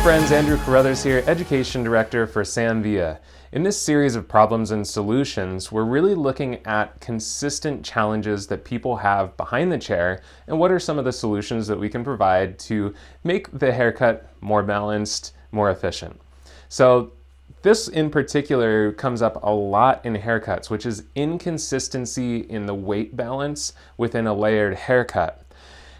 friends, Andrew Carruthers here, Education Director for Sanvia. In this series of problems and solutions, we're really looking at consistent challenges that people have behind the chair and what are some of the solutions that we can provide to make the haircut more balanced, more efficient. So this in particular comes up a lot in haircuts, which is inconsistency in the weight balance within a layered haircut.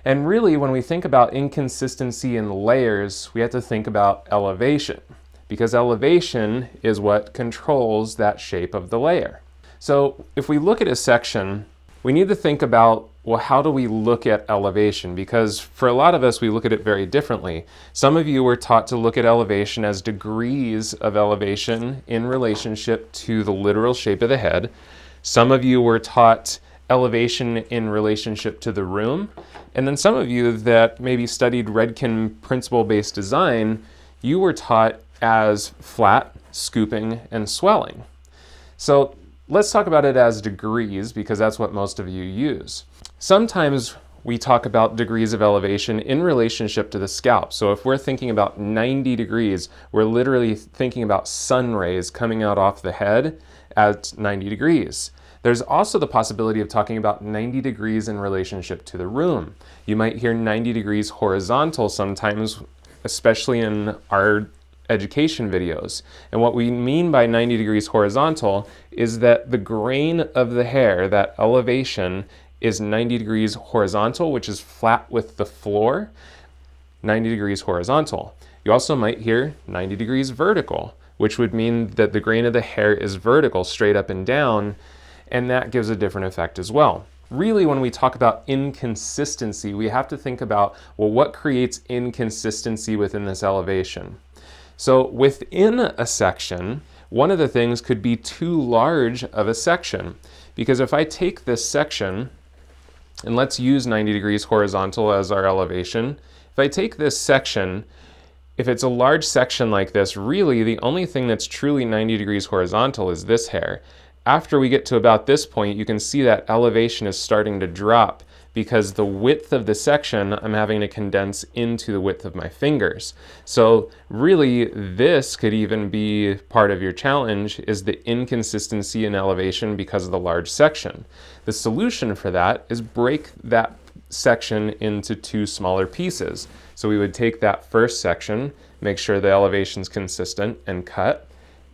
And really, when we think about inconsistency in layers, we have to think about elevation, because elevation is what controls that shape of the layer. So if we look at a section, we need to think about, well, how do we look at elevation? Because for a lot of us, we look at it very differently. Some of you were taught to look at elevation as degrees of elevation in relationship to the literal shape of the head. Some of you were taught elevation in relationship to the room. And then some of you that maybe studied Redken principle-based design, you were taught as flat, scooping, and swelling. So let's talk about it as degrees, because that's what most of you use. Sometimes we talk about degrees of elevation in relationship to the scalp. So if we're thinking about 90 degrees, we're literally thinking about sun rays coming out off the head at 90 degrees. There's also the possibility of talking about 90 degrees in relationship to the room. You might hear 90 degrees horizontal sometimes, especially in our education videos. And what we mean by 90 degrees horizontal is that the grain of the hair, that elevation, is 90 degrees horizontal, which is flat with the floor, 90 degrees horizontal. You also might hear 90 degrees vertical, which would mean that the grain of the hair is vertical, straight up and down, and that gives a different effect as well. Really, when we talk about inconsistency, we have to think about, well, what creates inconsistency within this elevation? So within a section, one of the things could be too large of a section, because if I take this section, and let's use 90 degrees horizontal as our elevation, if I take this section, if it's a large section like this, really the only thing that's truly 90 degrees horizontal is this hair. After we get to about this point, you can see that elevation is starting to drop because the width of the section I'm having to condense into the width of my fingers. So really, this could even be part of your challenge, is the inconsistency in elevation because of the large section. The solution for that is break that section into two smaller pieces. So we would take that first section, make sure the elevation's consistent, and cut,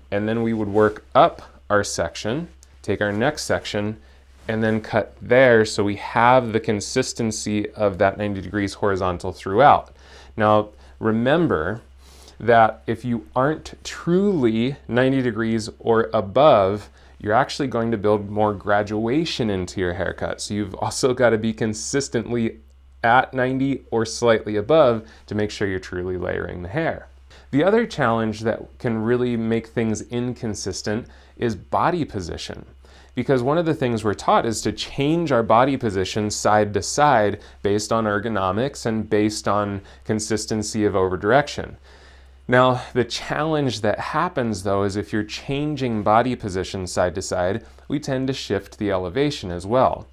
and then we would work up our section, take our next section, and then cut there so we have the consistency of that 90 degrees horizontal throughout. Now, remember that if you aren't truly 90 degrees or above, you're actually going to build more graduation into your haircut. So you've also got to be consistently at 90 or slightly above to make sure you're truly layering the hair. The other challenge that can really make things inconsistent is body position. Because one of the things we're taught is to change our body position side to side based on ergonomics and based on consistency of overdirection. Now, the challenge that happens though is if you're changing body position side to side, we tend to shift the elevation as well.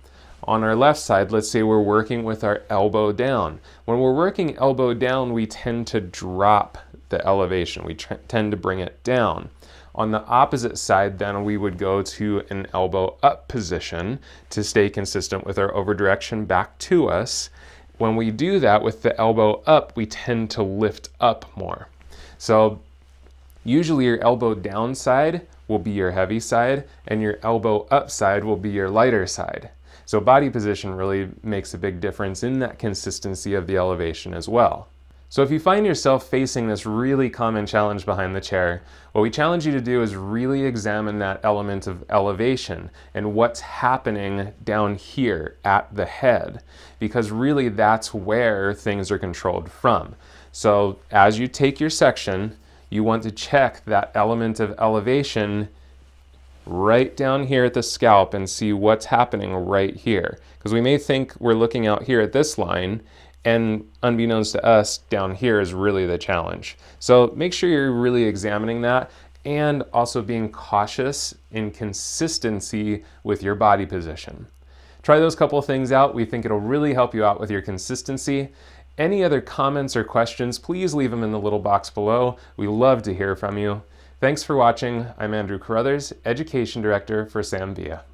On our left side, let's say we're working with our elbow down. When we're working elbow down, we tend to drop the elevation. We tend to bring it down. On the opposite side, then we would go to an elbow up position to stay consistent with our overdirection back to us. When we do that with the elbow up, we tend to lift up more. So usually your elbow down side will be your heavy side, and your elbow up side will be your lighter side. So body position really makes a big difference in that consistency of the elevation as well. So if you find yourself facing this really common challenge behind the chair, what we challenge you to do is really examine that element of elevation and what's happening down here at the head, because really that's where things are controlled from. So as you take your section, you want to check that element of elevation right down here at the scalp and see what's happening right here. Because we may think we're looking out here at this line, and unbeknownst to us, down here is really the challenge. So make sure you're really examining that and also being cautious in consistency with your body position. Try those couple of things out. We think it'll really help you out with your consistency. Any other comments or questions, please leave them in the little box below. We love to hear from you. Thanks for watching. I'm Andrew Carruthers, Education Director for Sam Villa.